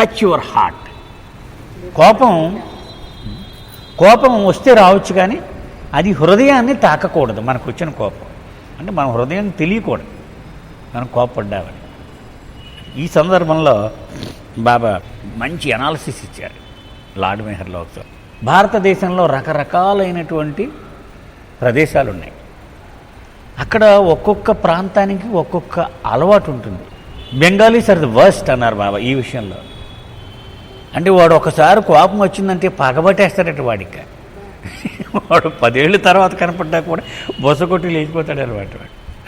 Touch your heart. కోపం వస్తే రావచ్చు, కానీ అది హృదయాన్ని తాకకూడదు. మనకు వచ్చిన కోపం అంటే మన హృదయం తెలియకూడదు మనం కోపపడ్డామని. ఈ సందర్భంలో బాబా మంచి అనాలిసిస్ ఇచ్చారు లార్డ్ మెహర్లో ఒకసారి. భారతదేశంలో రకరకాలైనటువంటి ప్రదేశాలు ఉన్నాయి. అక్కడ ఒక్కొక్క ప్రాంతానికి ఒక్కొక్క అలవాటు ఉంటుంది. బెంగాలీస్ ఆర్ ది వర్స్ట్ అన్నారు బాబా ఈ విషయంలో. అంటే వాడు ఒకసారి కోపం వచ్చిందంటే పగబట్టేస్తాడట వాడికి. వాడు 10 ఏళ్ళ తర్వాత కనపడ్డా కూడా బొస కొట్టి లేచిపోతాడు అనమాట.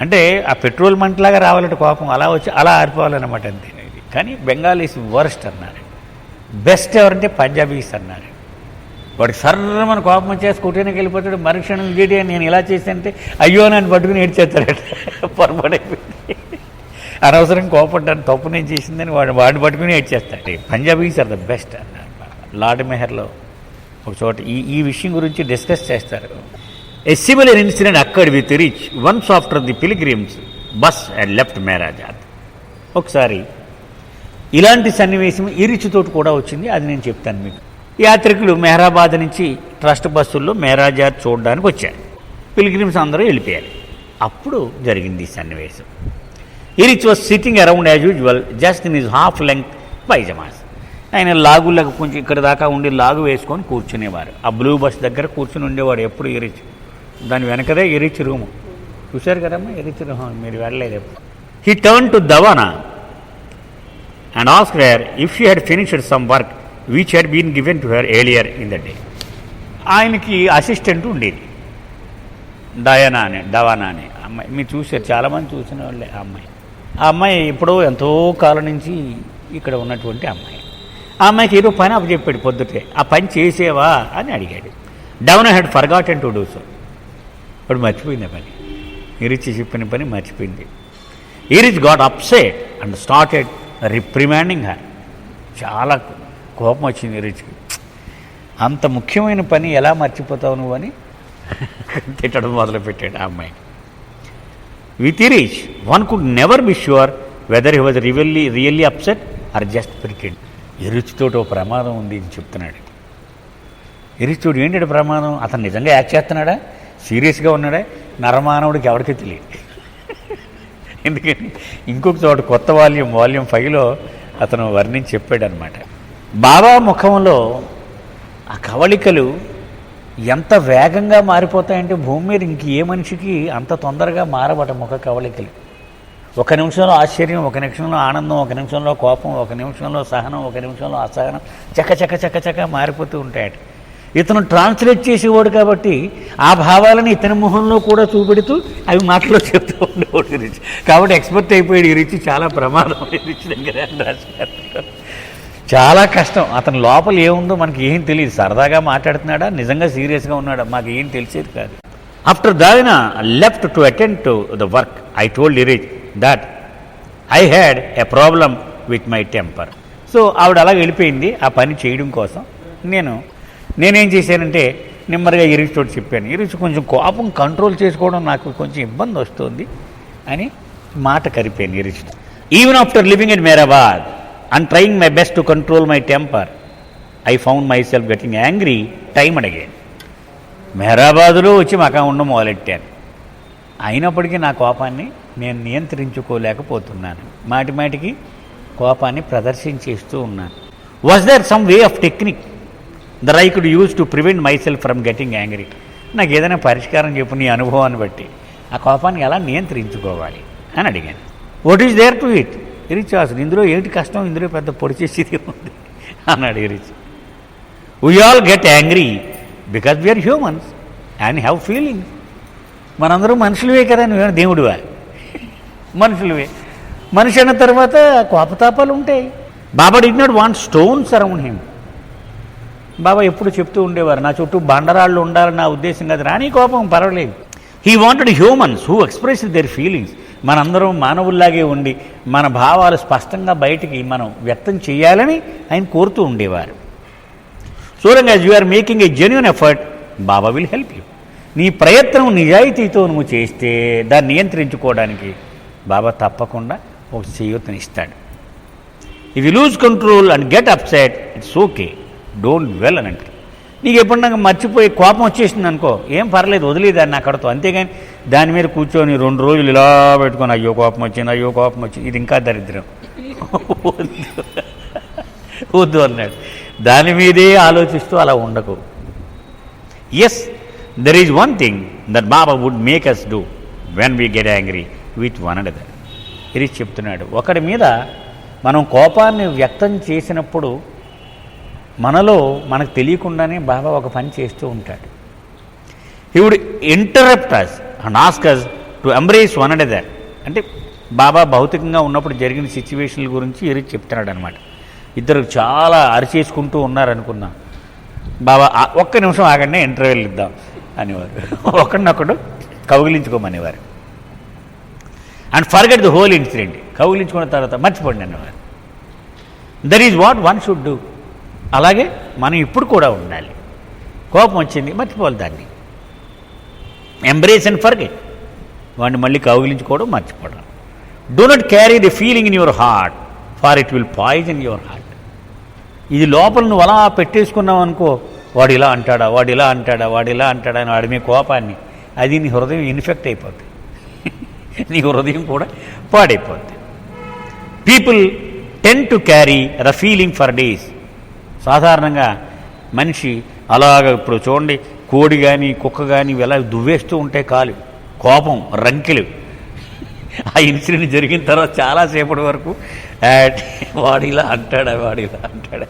అంటే ఆ పెట్రోల్ మంటలాగా రావాలంటే కోపం అలా వచ్చి అలా ఆరిపోవాలన్నమాట అంతే. ఇది కానీ బెంగాలీస్ వర్స్ట్ అన్నారు. బెస్ట్ ఎవరంటే పంజాబీస్ అన్నారు. వాడికి సర్రమన కోపం వచ్చేసి స్కూటీకి వెళ్ళిపోతాడు. మరుక్షణం ఇదేంటి నేను ఇలా చేస్తే అయ్యో నన్ను పట్టుకుని ఏడ్చేస్తాడట. పొరపాడైపోయింది, అనవసరం కోపడ్డాను, తప్పు నేను చేసిందని వాడిని పట్టుకుని ఏడ్చేస్తాడు. పంజాబీస్ ఆర్ ద బెస్ట్ అన్నారు లార్డ్ మెహర్లో ఒక చోట. ఈ విషయం గురించి డిస్కస్ చేస్తారు. A similar incident occurred with Rich once after the pilgrims bus had left Mehrabad. ఒకసారి ఇలాంటి సన్నివేశం ఇరిచ్ తోటి కూడా వచ్చింది. అది నేను చెప్తాను మీకు. యాత్రికులు మెహరాబాద్ నుంచి ట్రస్ట్ బస్సుల్లో మెహరాబాద్ చూడడానికి వచ్చారు. పిల్గ్రిమ్స్ అందరూ వెళ్ళిపోయారు. అప్పుడు జరిగింది ఈ సన్నివేశం. Eruch was sitting around as usual just in his half length pyjamas. ఆయన లాగులకు కొంచెం ఇక్కడ దాకా ఉండి లాగు వేసుకొని కూర్చునేవారు. ఆ బ్లూ బస్ దగ్గర కూర్చుని ఉండేవాడు ఎప్పుడు ఇరిచ్. దాని వెనకదే ఎరిచ్ రూము. చూశారు కదమ్మా ఎరిచ్ రూమ్, మీరు వెళ్ళలేదు ఎప్పుడు. He turn to Davana and asked her if she had finished some work which had been given to her earlier in the day. ఆయనకి అసిస్టెంట్ ఉండేది దవానా అనే అమ్మాయి. మీరు చూశారు, చాలామంది చూసిన వాళ్ళే ఆ అమ్మాయి. ఆ అమ్మాయి ఎప్పుడో ఎంతో కాలం నుంచి ఇక్కడ ఉన్నటువంటి అమ్మాయి. ఆ అమ్మాయికి ఏదో పని అప్పచెప్పాడు పొద్దుటే. ఆ పని చేసేవా అని అడిగాడు. Dawn had forgotten to do so. ఇప్పుడు మర్చిపోయింది ఆ పని. ఇరిచ్ చెప్పిన పని మర్చిపోయింది. Eruch got upset and started reprimanding her. చాలా కోపం వచ్చింది ఇరిచ్కి. అంత ముఖ్యమైన పని ఎలా మర్చిపోతావు నువ్వు అని తిట్టడం మొదలుపెట్టాడు ఆ అమ్మాయి. With Eruch one could never be sure whether he was really upset or just pretend. Eruch తోటి ఓ ప్రమాదం ఉంది అని చెప్తున్నాడు. ఇరిచ్ తోటి ఏంటి ప్రమాదం? అతను నిజంగా యాక్ట్ చేస్తున్నాడా, సీరియస్గా ఉన్నాడా? నరమానవుడికి ఎవరికీ తెలియదు. ఎందుకని ఇంకొక చోట కొత్త వాల్యూమ్ 5లో అతను వర్ణించి చెప్పాడనమాట. బాబా ముఖంలో ఆ కవళికలు ఎంత వేగంగా మారిపోతాయంటే భూమి మీద ఇంక ఏ మనిషికి అంత తొందరగా మారబట ముఖ కవళికలు. ఒక నిమిషంలో ఆశ్చర్యం, ఒక నిమిషంలో ఆనందం, ఒక నిమిషంలో కోపం, ఒక నిమిషంలో సహనం, ఒక నిమిషంలో అసహనం, చక్క మారిపోతూ ఉంటాయట. ఇతను ట్రాన్స్లేట్ చేసేవాడు కాబట్టి ఆ భావాలను ఇతని మొహంలో కూడా చూపెడుతూ అవి మాటలో చెప్తూ ఉండేవాడు ఇరిచ్. కాబట్టి ఎక్స్పర్ట్ అయిపోయాడు ఇరిచ్. చాలా ప్రమాదం ఇరిచ్ దగ్గర. చాలా కష్టం. అతని లోపల ఏముందో మనకి ఏం తెలియదు. సరదాగా మాట్లాడుతున్నాడా, నిజంగా సీరియస్గా ఉన్నాడా, మాకు ఏం తెలిసేది కాదు. After Davina left to attend to the work I told Eruch that I had a problem with my temper. So ఆవిడ అలా వెళ్ళిపోయింది ఆ పని చేయడం కోసం. నేనేం చేశానంటే నెమ్మదిగా ఇరిచ్ తోటి చెప్పాను, ఇరిచ్ కొంచెం కోపం కంట్రోల్ చేసుకోవడం నాకు కొంచెం ఇబ్బంది వస్తుంది అని మాట కరిపాను Eruch. Even after living in Meherabad and trying my best to control my temper, I found myself getting angry time and again. మెహరాబాదులో వచ్చి మకా ఉండడం మొదలెట్టాను. అయినప్పటికీ నా కోపాన్ని నేను నియంత్రించుకోలేకపోతున్నాను. మాటికి కోపాన్ని ప్రదర్శించేస్తూ ఉన్నాను. Was there some way of technique that I could use to prevent myself from getting angry? నాకు ఏదైనా పరిష్కారం చెప్పు నీ అనుభవాన్ని బట్టి. ఆ కోపాన్ని ఎలా నియంత్రించుకోవాలి అని అడిగాను. What is there to it? Eruch అసలు ఇందులో ఏంటి కష్టం, ఇందులో పెద్ద పొడి చేసేది ఉంది అన్నాడు Eruch. We all get angry because we are humans and have feelings. మనందరూ మనుషులవే కదా, నువ్వేనా దేవుడివా? మనుషులవే. మనిషి అన్న తర్వాత కోపతాపాలు ఉంటాయి. Baba did not want stones around him. Baba ఎప్పుడు చెప్తూ ఉండేవారు, నా చుట్టూ బండరాళ్ళు ఉండాలని నా ఉద్దేశం కాదు, రాని కోపం పర్వాలేదు. He wanted humans who express there feelings. మనందరం మానవుల్లాగే ఉండి మన భావాలు స్పష్టంగా బయటికి మనం వ్యక్తం చేయాలని ఆయన కోరుతూ ఉండేవారు. So long as you are making a genuine effort Baba will help you. నీ ప్రయత్నం నిజాయితీతో నువ్వు చేస్తే దాన్ని నియంత్రించుకోవడానికి బాబా తప్పకుండా ఒక చేయూతనిస్తాడు. If you lose control and get upset, it's okay, don't dwell అని అంటే. నీకు ఎప్పుడన్నా మర్చిపోయి కోపం వచ్చేసింది అనుకో, ఏం పర్లేదు, వదిలేదాన్ని అక్కడతో. అంతేగాని దాని మీద కూర్చొని 2 రోజులు ఇలా పెట్టుకొని అయ్యో కోపం వచ్చింది, అయ్యో కోపం వచ్చింది, ఇది ఇంకా దరిద్రం. వద్దు అన్నాడు. దాని మీదే ఆలోచిస్తూ అలా ఉండకు. Yes, there is one thing that Baba would make us do when we get angry with one another. ఇది చెప్తున్నాడు, ఒకడి మీద మనం కోపాన్ని వ్యక్తం చేసినప్పుడు మనలో మనకు తెలియకుండానే బాబా ఒక పని చేస్తూ ఉంటాడు. He would interrupt us and ask us to embrace one another. అంటే బాబా భౌతికంగా ఉన్నప్పుడు జరిగిన సిచ్యువేషన్ల గురించి ఎరి చెప్తున్నాడు అనమాట. ఇద్దరు చాలా అరిచేసుకుంటూ ఉన్నారనుకున్నా, బాబా ఒక్క నిమిషం ఆగండి, ఇంటర్వ్యూలు ఇద్దాం అనేవారు. ఒకడినొకడు కౌగిలించుకోమనేవారు. And forget the whole incident, కౌగిలించుకున్న తర్వాత మర్చిపోండి అనేవారు. That is what one should do. అలాగే మనం ఇప్పుడు కూడా ఉండాలి. కోపం వచ్చింది, మర్చిపోవాలి దాన్ని. ఎంబ్రేస్ అండ్ ఫర్గెట్, వాడిని మళ్ళీ కౌగిలించుకోవడం, మర్చిపోవడం. Do not carry the feeling in your heart, for it will poison your heart. ఇది లోపల నువ్వు అలా పెట్టేసుకున్నావు అనుకో, వాడు ఇలా అంటాడా, వాడు ఇలా అంటాడా, వాడు ఇలా అంటాడా అని వాడి మీ కోపాన్ని, అది నీ హృదయం ఇన్ఫెక్ట్ అయిపోద్ది. నీ హృదయం కూడా పాడైపోద్ది. People tend to carry the feeling for days. సాధారణంగా మనిషి అలాగ, ఇప్పుడు చూడండి, కోడి కానీ కుక్క కానీ ఇవి ఎలా దువ్వేస్తూ ఉంటాయి కాలు, కోపం రంకెలు. ఆ ఇన్సిడెంట్ జరిగిన తర్వాత చాలాసేపటి వరకు వాడు ఇలా అంటాడా, వాడు ఇలా అంటాడా.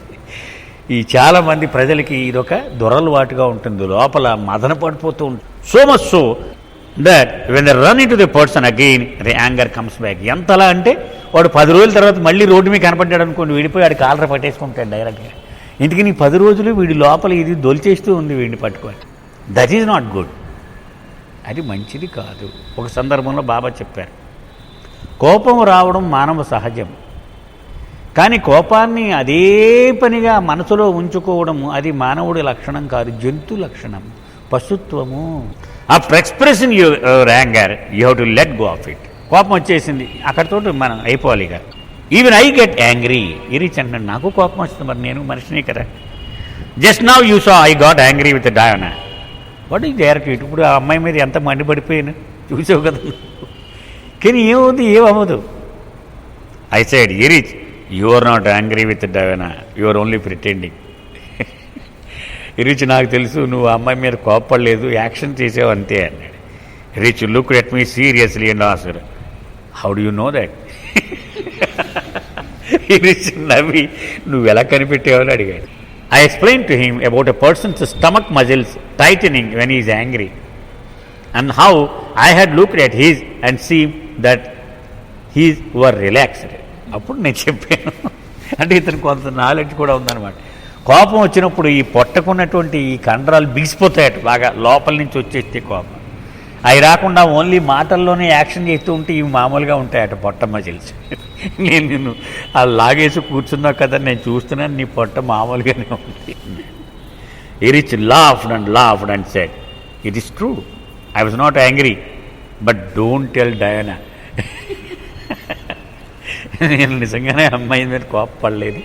ఈ చాలామంది ప్రజలకి ఇదొక దొరలవాటుగా ఉంటుంది, లోపల మదన పడిపోతూ ఉంటుంది. So much so that when they run in to the person again the anger comes back. ఎంతలా అంటే వాడు 10 రోజుల తర్వాత మళ్ళీ రోడ్డు మీద కనపడ్డాడు అనుకోండి, వీడిపోయి వాడి కాలర పట్టేసుకుంటాడు డైరెక్ట్గా. ఇందుకని 10 రోజులు వీడి లోపల ఇది దొలిచేస్తూ ఉంది వీడిని పట్టుకొని. దట్ ఈజ్ నాట్ గుడ్, అది మంచిది కాదు. ఒక సందర్భంలో బాబా చెప్పారు, కోపం రావడం మానవ సహజం, కానీ కోపాన్ని అదే పనిగా మనసులో ఉంచుకోవడం అది మానవుడి లక్షణం కాదు, జంతు లక్షణం, పశుత్వము. After expressing your anger you have to let go of it. కోపం వచ్చేసింది, అక్కడితో మనం అయిపోవాలి. ఇక even I get angry. Eruch అంటున్నాడు, నాకు కోపం వస్తుంది, మరి నేను మనిషిని కదా. Just now you saw I got angry with Diana. What is there to it. ఇప్పుడు ఆ అమ్మాయి మీద ఎంత మండిపడిపోయాను చూసావు కదా. కానీ ఏమవుతుంది, ఏమవ్వదు. I said, Eruch, you are not angry with Diana, you are only pretending. Eruch, నాకు తెలుసు నువ్వు ఆ అమ్మాయి మీద కోప్పడలేదు, యాక్షన్ చేసావు అంతే అన్నాడు. Eruch look at me seriously and asked, how do you know that. Eruch నవ్వి, నువ్వు ఎలా కనిపెట్టావని అడిగాడు. I explained to him about a person's stomach muscles tightening when he is angry and how I had looked at his and seen that he were relaxed. అప్పుడు నేను చెప్పాను, అంటే ఇతను కొంత నాలెడ్జ్ కూడా ఉందన్నమాట. కోపం వచ్చినప్పుడు ఈ పొట్టకున్నటువంటి ఈ కండరాలు బిగిసిపోతాయట, బాగా లోపల నుంచి వచ్చేస్తే కోపం. అవి రాకుండా ఓన్లీ మాటల్లోనే యాక్షన్ చేస్తూ ఉంటే ఇవి మామూలుగా ఉంటాయట పొట్ట మజిల్స్. నేను నిన్ను ఆ లాగేసి కూర్చున్నావు కదా, నేను చూస్తున్నాను, నీ పొట్ట మామూలుగానే ఉంది. Eruch laughed and said, it is true, I was not angry, but don't tell Diana. నేను నిజంగానే అమ్మాయి మీద కోపపడలేదు,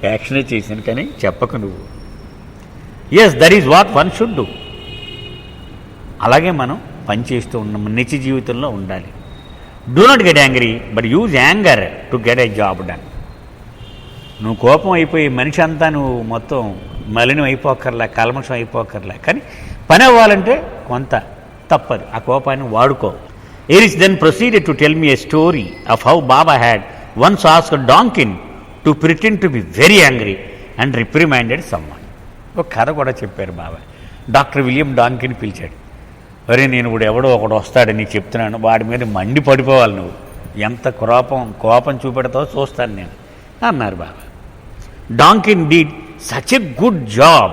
యాక్షనే చేశాను, కానీ చెప్పకు నువ్వు. Yes, that is what one should do. అలాగే మనం పనిచేస్తూ ఉన్నాం, నిత్య జీవితంలో ఉండాలి. Do not get angry, but use anger to get a job done. నువ్వు కోపం అయిపోయి మనిషి అంతా నువ్వు మొత్తం మలినం అయిపోకర్లే, కల్మషం అయిపోకర్లే, కానీ పని అవ్వాలంటే కొంత తప్పదు, ఆ కోపాన్ని వాడుకో. Erich then proceeded to tell me a story of how Baba had once asked Donkin to pretend to be very angry and reprimanded someone. ఒక కథ కూడా చెప్పారు బాబా. డాక్టర్ విలియం డాంకిన్ పిలిచాడు. అరే, నేను ఇప్పుడు ఎవడో ఒకడు వస్తాడు, నీకు చెప్తున్నాను, వాడి మీద మండి పడిపోవాలి, నువ్వు ఎంత కోపం చూపెడతావో చూస్తాను నేను అన్నారు Baba. Donkin did such a good job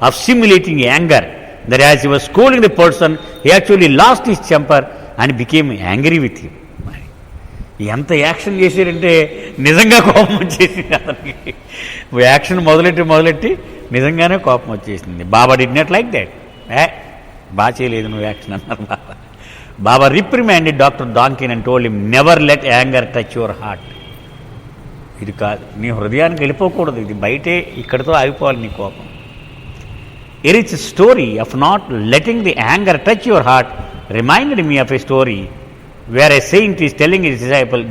of simulating anger that as he was scolding the person, he actually lost his temper and became angry with him. ఎంత యాక్షన్ చేశారంటే నిజంగా కోపం వచ్చేసింది అతనికి. యాక్షన్ మొదలెట్టి నిజంగానే కోపం వచ్చేసింది. Baba did not like that. బాగా చేయలేదు నువ్వు యాక్షన్ అన్నారు Baba. Baba reprimanded doctor Donkin and told him, never let anger touch your heart. ఇది కాదు, నీ హృదయానికి వెళ్ళిపోకూడదు, ఇది బయటే ఇక్కడితో ఆగిపోవాలి నీ కోపం. Here is a story of not letting the anger touch your heart reminded me of a story where a saint is telling his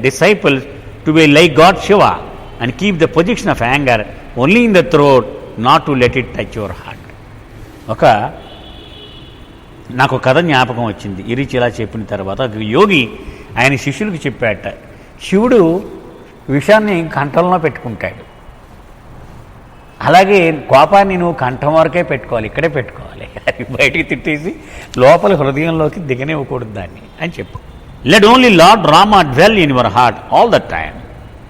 disciples to be like God Shiva and keep the position of anger only in the throat, not to let it touch your heart. నాకు కథ జ్ఞాపకం వచ్చింది. ఇరిచి ఇలా చెప్పిన తర్వాత ఒక యోగి ఆయన శిష్యులకు చెప్పాట, శివుడు విషాన్ని కంఠంలో పెట్టుకుంటాడు, అలాగే కోపాన్ని నువ్వు కంఠం వరకే పెట్టుకోవాలి, ఇక్కడే పెట్టుకోవాలి, బయటికి తిట్టేసి లోపల హృదయంలోకి దిగనివ్వకూడదు దాన్ని అని చెప్పు. Let only lord Rama dwell in your heart all the time,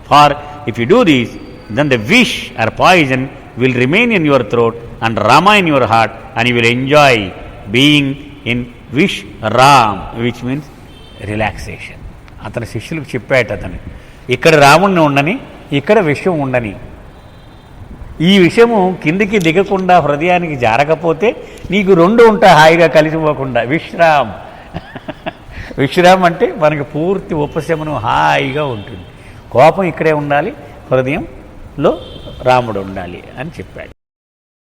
for if you do this then the vish or poison will remain in your throat and Rama in your heart and you will enjoy being in vishram, which means relaxation. అతని శిష్యులకు చెప్పాట, అతను ఇక్కడ రాముడిని ఉండని, ఇక్కడ విషయం ఉండని, ఈ విషయము కిందికి దిగకుండా హృదయానికి జారకపోతే నీకు రెండు ఉంటాయి హాయిగా కలిసిపోకుండా. విశ్రామ్ విశ్రామ్ అంటే మనకి పూర్తి ఉపశమనం హాయిగా ఉంటుంది. కోపం ఇక్కడే ఉండాలి, హృదయంలో రాముడు ఉండాలి అని చెప్పాడు.